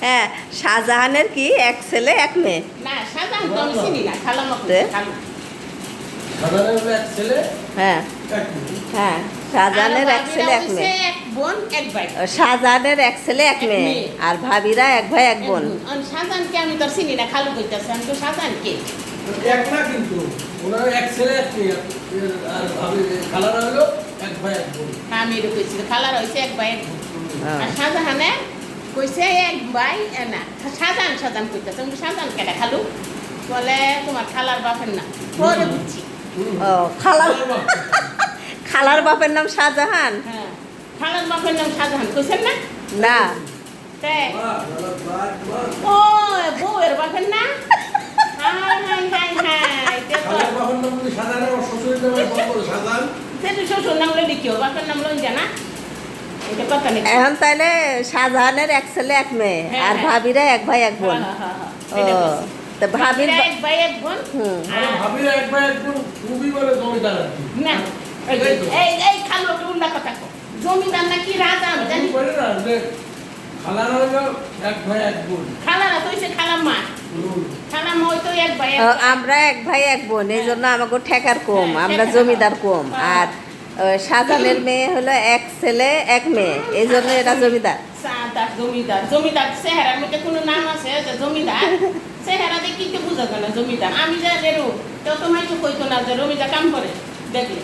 হ্যাঁ, শাহজাহানের কি এক ছেলে এক মেয়ে? না শাহজাহান তো আমি চিনি না, খালাম্মা তে? খালু। সাধারণ এক ছেলে হ্যাঁ এক মেয়ে। হ্যাঁ, শাহজাহানের এক ছেলে এক মেয়ে। এক বোন এক ভাই। শাহজাহানের এক ছেলে এক এক মেয়ে, মেয়ে। আর ভাবিরা এক ভাই এক বোন। শাহজাহানকে আমি তো চিনি না, খালু কইতাছে, আমি তো শাহজাহানকে। এক না কিন্তু ওনার এক ছেলে এক মেয়ে আর ভাবি খালারা হলো এক ভাই এক বোন। আমি এটা কইছি, খালার হইছে এক ভাই এক বোন। হ্যাঁ। আর শাহজাহানে কইছে এক ভাই না, শাহজাহান কইতাছে, আমি শাহজাহান কেডা খালু? বলে তোমার খালার বাপের না। পরে বুঝছি। ও, খালার বাপের নাম শাহজাহান? হ্যাঁ, খালার বাপের নাম শাহজাহান কইছেন না? না, তে বাহ, বাহ, বাহ। ও বউয়ের বাপের না? হাই হাই হাই হাই, দেখো খালার বাবার নাম কি সাধারণ? আমার শ্বশুরের নাম আমার বড় সাধারণ। সেটা শ্বশুর নাম লই দেখিও, বাপের নাম লই জানা। এটা কথা নেই। এখন তাহলে শাহজাহানের এক ছেলে এক মেয়ে, হ্যাঁ, আর হ্যাঁ। ভাবিরা এক ভাই এক বোন। ও, তো ভাবির ভাবিরা এক ভাই এক বোন। হুম। আমার ভাবিরা এক ভাই এক বোন খুবই বলে জমিদার আর কি। না, এই খালু একটা উল্টা কথা কও। জমিদার নাকি রাজা আমি জানি। খুবই বলে না যে খালারা হলো এক ভাই এক বোন। খালারা তো হইছে খালাম্মা। খালাম্মা ওই তো এক ভাই এক ও, বোন। আমরা এক ভাই এক বোন, এই জন্য আমাকে ঠেকার কম, হ্যাঁ, আমরা ঠেকার জমিদার কম। কম। হ্যাঁ। আর শাহজাহানের মেয়ে হলো এক ছেলে এক মেয়ে, এই জন্য এটা জমিদার। সাদা জমিদার, জমিদার চেহারার মধ্যে কোনো নাম আছে যে জমিদার? চেহারা দেখি তো বুঝা যায় না জমিদার। আমি যা বেরো তো তোমায় তো কইতো না যে জমিদার কাম করে দেখলে।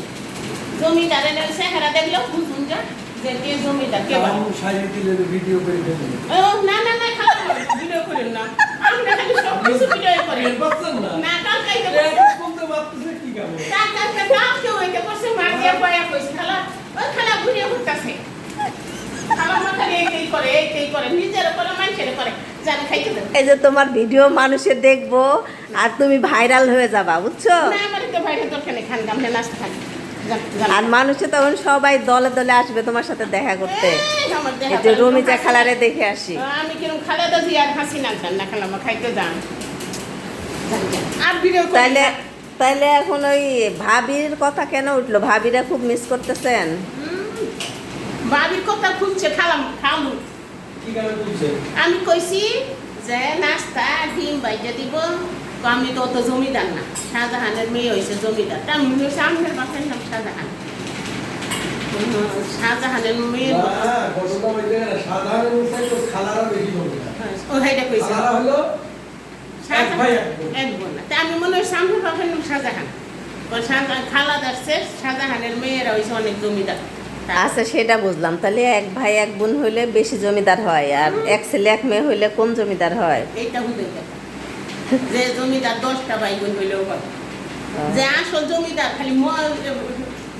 জমিদারের চেহারা দেখলেও বুঝুন যা যে কে জমিদার কে বা। আমি সাইডে দিলে ভিডিও করে ফেলি। ও না না না, খারাপ ভিডিও করেন না। আমরা খালি সব কিছু ভিডিও করি। এর বাচ্চা না। না কাল কাইতে এত কমতে মারতেছে কি কামে? কাল কেউ হইতে পারছে মারিয়া বয়া কইছে খালা, ওই খালা ঘুরিয়ে ঘুরতাছে। খালা মাথা এইটাই করে এইটাই করে, নিজের করে মানুষের করে, জানি খাইতে দেন। এই যে তোমার ভিডিও মানুষে দেখবো আর তুমি ভাইরাল হয়ে যাবা, বুঝছো? না আমার তো বাইরে দরকার নেই, খান গামলে নাচতে থাকি। আর মানুষে তখন সবাই দলে দলে আসবে তোমার সাথে দেখা করতে। এই যে রমিজা খালারে দেখে আসি। আমি কিরম খালেদা জিয়ার হাসি নাচতাম না, খালাম খাইতে যান আর ভিডিও তাইলে তাইলে এখন ওই ভাবির কথা কেন উঠলো? ভাবিরা খুব মিস করতেছেন? বাবির কথা খুঁজছে খালাম খালু। কি কামে বলছে? আমি কইছি যে নাস্তা ডিম বাইজা দিব, তো আমি তো অত জমিদার না, শাহজাহানের মেয়ে হয়েছে জমিদার। তা আমি সামনের বাপের নাম শাহজাহান। শাহজাহানের মেয়ে না, ঘটনা হইছে না, সাধারণ চাইতো খালারা বেশি জমিদার। ও হেডে কইছে খালারা হলো এক ভাই এক বোন। এক বোন না। তা আমি মনে হয় সামনের বাপের নাম শাহজাহান। ও শাহজাহান খালা দাসছে, শাহজাহানের মেয়েরা হয়েছে অনেক জমিদার। আচ্ছা, সেটা বুঝলাম। তাহলে এক ভাই এক বোন হইলে বেশি জমিদার হয়, আর এক ছেলে এক মেয়ে হইলে কম জমিদার হয়। এইটা হুদের কথা যে জমিদার 10টা ভাই বোন হইলেও হয়। যে আসল জমিদার খালি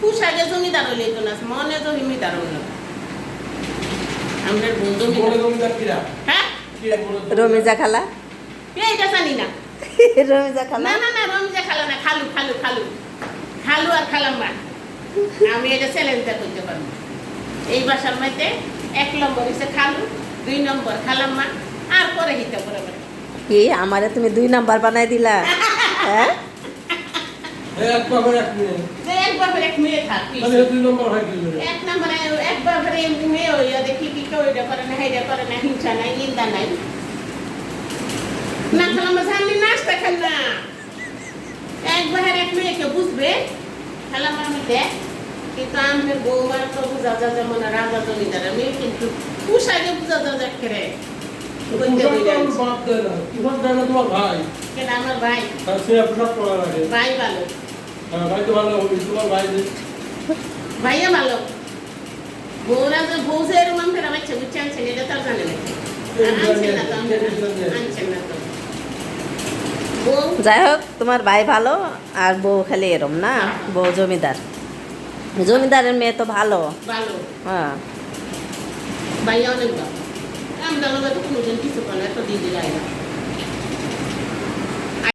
পোশাকে জমিদার হইলে তো না, মনে জমিদার হইল। আমাদের বোন বড় জমিদার। জমিদার কিরা? হ্যাঁ, কে বড় জমিদার? রমিজা খালা? এইটা জানি না। রমিজা খালা? না না না, রমজা খালা না, খালু খালু খালু খালু আর খালাম্মা। আমি এটা চ্যালেঞ্জটা করতে পারবো। এই বাসার মধ্যে 1 নম্বর হচ্ছে খালু, 2 নম্বর খালাম্মা, আর পরে হিতে পরে পরে। কি আমারে তুমি 2 নাম্বার বানাই দিলা? হ্যাঁ, এক বাবার এক মেয়ে। যে এক বাপের এক মেয়ে থাকি, তাহলে 2 নম্বর হয় কি করে? এক নম্বরে এক বাপের মেয়ে হইয়া দেখি কি কেউ এটা করে না, হেটা করে না, হিংসা নাই, নিন্দা নাই। না খালাম্মা জানলি নাস্তা খান না, এক বাপের এক মেয়েকে বুঝবে খালাম্মার মধ্যে। কিন্তু আমাদের বৌমার তো বুঝা যা যেমন রাজা জমিদারের মেয়ে, কিন্তু পোশাকে বুঝা যা যা খেরে বাপ দেয় না। কিসব দেয় না তোমার ভাই? কেন আমার ভাই, তার সে পোশাক পরা লাগে। ভাই ভালো, হ্যাঁ, ভাই তো ভালো হবে, তোমার ভাই যে ভাইয়া ভালো। বউরা যে বউ যে এরকম ফেরা বাচ্চা বুঝছে আনছেন, এটা তো আর জানে না। আনছেন না তো, আনছেন না তো। বউ যাই হোক, তোমার ভাই ভালো আর বউ খালি এরম না? বউ জমিদার, জমিদারের মেয়ে তো ভালো। ভালো, হ্যাঁ, ভাইয়া অনেক ভালো। আমরা তো কোনোদিন কিছু করে তো দিদি যায় না।